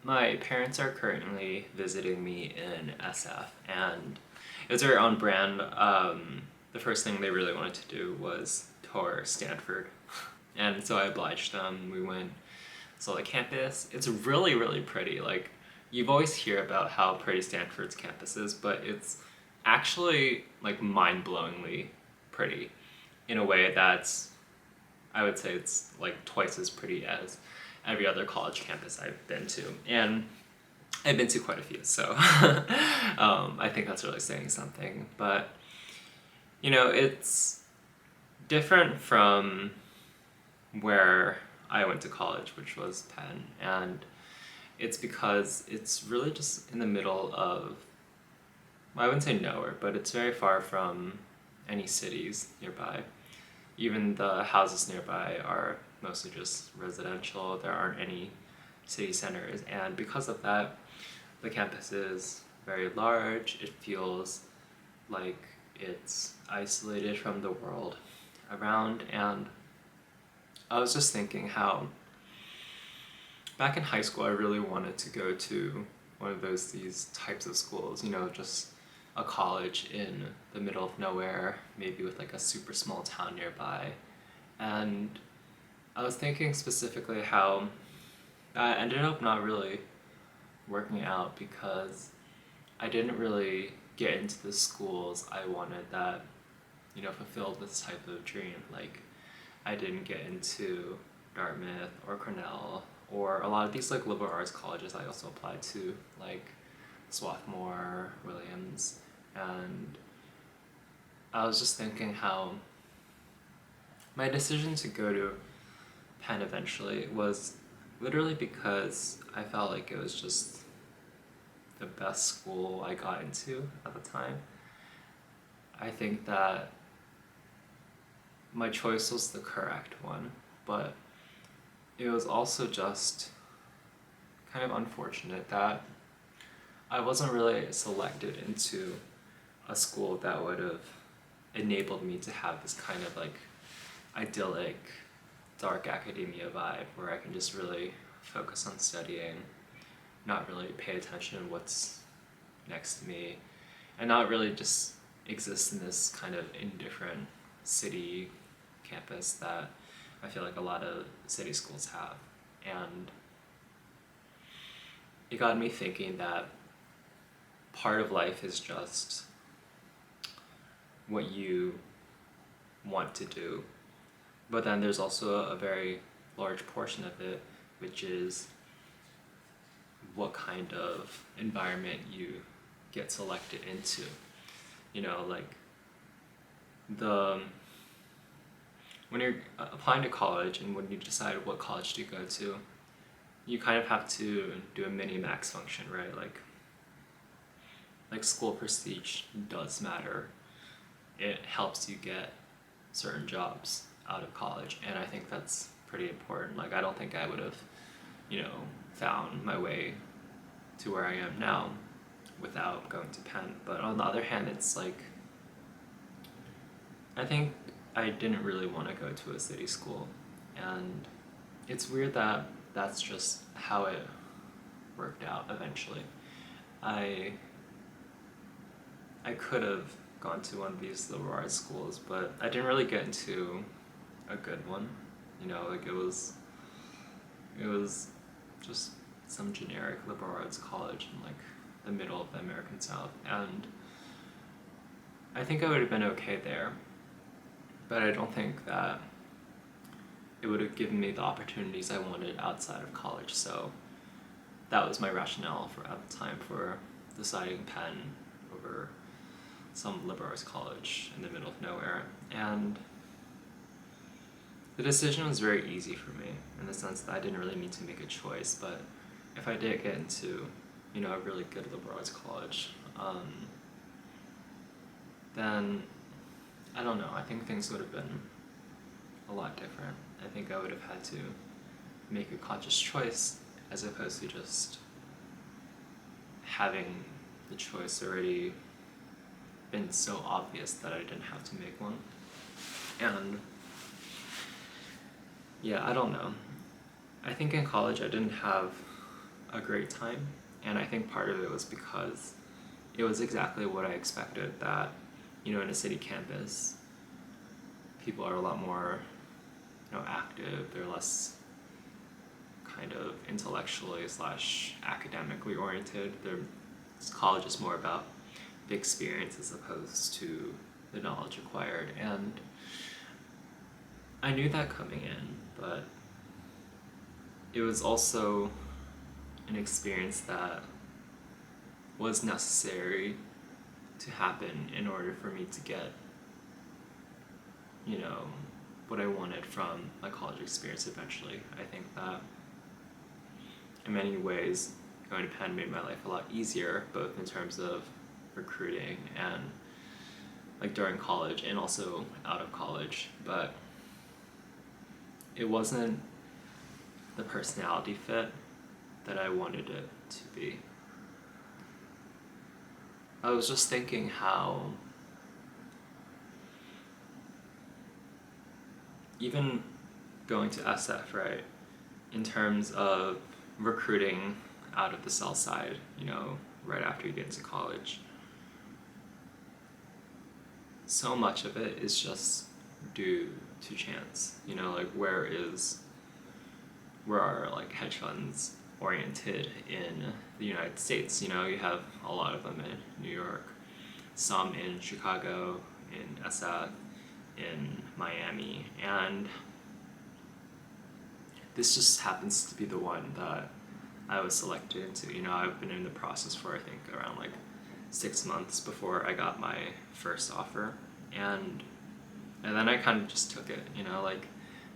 My parents are currently visiting me in SF, and it was very on brand. The first thing they really wanted to do was tour Stanford, and so I obliged them. We went, saw the campus. It's really, really pretty. Like, you've always hear about how pretty Stanford's campus is, but it's actually like mind-blowingly pretty in a way that's, I would say it's like twice as pretty as every other college campus I've been to. And I've been to quite a few, so I think that's really saying something. But, it's different from where I went to college, which was Penn. And it's because it's really just in the middle of, well, I wouldn't say nowhere, but it's very far from any cities nearby. Even the houses nearby are mostly just residential. There aren't any city centers, and because of that, the campus is very large. It feels like it's isolated from the world around, and I was just thinking how back in high school I really wanted to go to one of these types of schools, just a college in the middle of nowhere, maybe with like a super small town nearby. And I was thinking specifically how that ended up not really working out because I didn't really get into the schools I wanted that, fulfilled this type of dream. Like, I didn't get into Dartmouth or Cornell or a lot of these like liberal arts colleges I also applied to, like Swarthmore, Williams, and I was just thinking how my decision to go to Penn eventually was literally because I felt like it was just the best school I got into at the time. I think that my choice was the correct one, but it was also just kind of unfortunate that I wasn't really selected into a school that would have enabled me to have this kind of like idyllic, dark academia vibe where I can just really focus on studying, not really pay attention to what's next to me, and not really just exist in this kind of indifferent city campus that I feel like a lot of city schools have. And it got me thinking that part of life is just what you want to do, but then there's also a very large portion of it which is what kind of environment you get selected into. Like the when you're applying to college and when you decide what college to go to, you kind of have to do a mini max function, right? Like school prestige does matter. It helps you get certain jobs out of college, and I think that's pretty important. Like, I don't think I would have, found my way to where I am now without going to Penn. But on the other hand, it's like, I think I didn't really want to go to a city school, and it's weird that that's just how it worked out eventually. I could have gone to one of these liberal arts schools, but I didn't really get into a good one. Like it was just some generic liberal arts college in like the middle of the American South, and I think I would have been okay there, but I don't think that it would have given me the opportunities I wanted outside of college. So that was my rationale for at the time for deciding Penn over some liberal arts college in the middle of nowhere. And the decision was very easy for me in the sense that I didn't really need to make a choice, but if I did get into, a really good liberal arts college, then I don't know, I think things would have been a lot different. I think I would have had to make a conscious choice as opposed to just having the choice already been so obvious that I didn't have to make one. And yeah, I don't know. I think in college I didn't have a great time, and I think part of it was because it was exactly what I expected, that, in a city campus, people are a lot more, active, they're less kind of intellectually slash academically oriented. College is more about the experience as opposed to the knowledge acquired, and I knew that coming in, but it was also an experience that was necessary to happen in order for me to get, what I wanted from my college experience eventually. I think that in many ways, going to Penn made my life a lot easier, both in terms of recruiting and like during college and also out of college, but it wasn't the personality fit that I wanted it to be. I was just thinking how even going to SF, right, in terms of recruiting out of the South Side, right after you get into college, so much of it is just due to chance. Like where are like hedge funds oriented in the United States? You have a lot of them in New York, some in Chicago, in SF, in Miami, and this just happens to be the one that I was selected into. I've been in the process for I think around like 6 months before I got my first offer, and then I kind of just took it,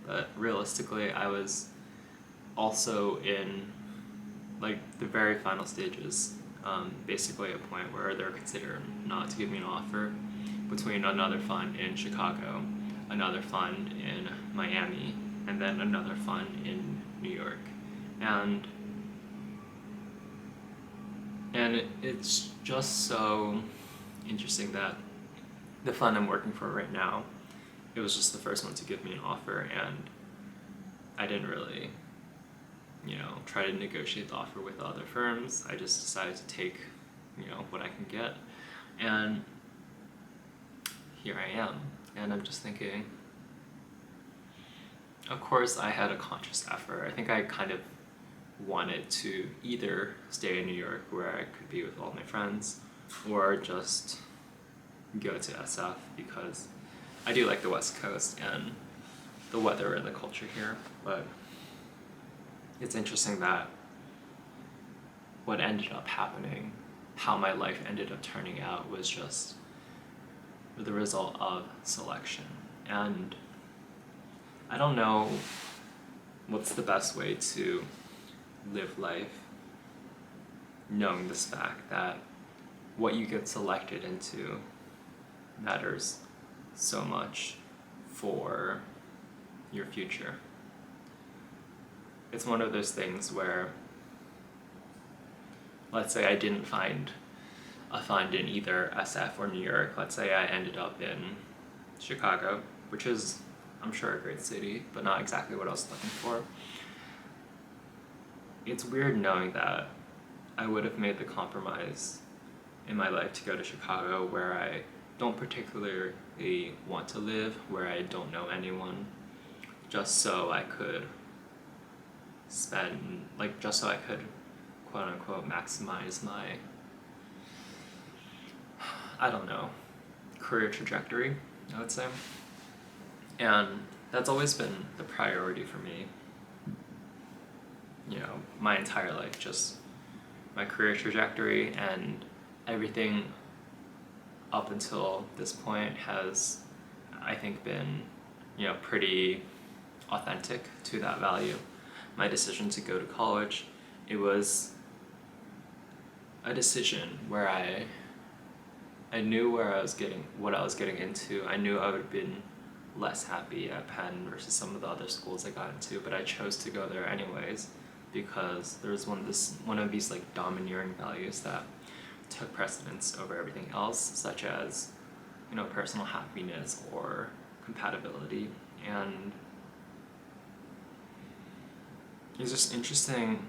but realistically I was also in like the very final stages, basically a point where they're considering not to give me an offer between another fund in Chicago, another fund in Miami, and then another fund in New York. And it's just so interesting that the fund I'm working for right now, it was just the first one to give me an offer, and I didn't really, try to negotiate the offer with the other firms. I just decided to take, what I can get. And here I am. And I'm just thinking, of course I had a conscious effort. I think I kind of wanted to either stay in New York where I could be with all my friends, or just go to SF because I do like the West Coast and the weather and the culture here. But it's interesting that what ended up happening, how my life ended up turning out, was just the result of selection. And I don't know what's the best way to live life knowing this fact that what you get selected into matters so much for your future. It's one of those things where, let's say I didn't find a fund in either SF or New York. Let's say I ended up in Chicago, which is, I'm sure, a great city, but not exactly what I was looking for. It's weird knowing that I would have made the compromise in my life to go to Chicago, where I don't particularly want to live, where I don't know anyone, just so I could quote unquote maximize my, I don't know, career trajectory, I would say. And that's always been the priority for me, my entire life, just my career trajectory, and everything up until this point has, I think, been, pretty authentic to that value. My decision to go to college, it was a decision where I knew what I was getting into. I knew I would have been less happy at Penn versus some of the other schools I got into, but I chose to go there anyways because there was one of these like domineering values that took precedence over everything else, such as, personal happiness or compatibility. And it's just interesting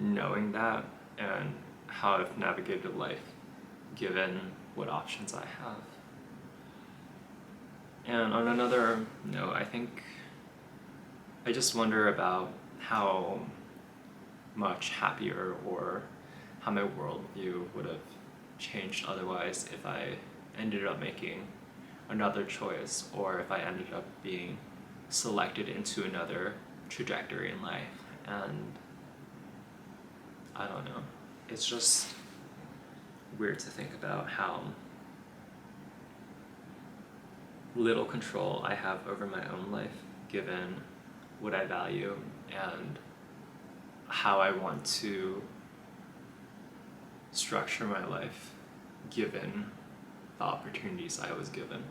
knowing that and how I've navigated life given what options I have. And on another note, I think I just wonder about how much happier or how my worldview would have changed otherwise if I ended up making another choice, or if I ended up being selected into another trajectory in life. And I don't know, it's just weird to think about how little control I have over my own life given what I value and how I want to structure my life given the opportunities I was given.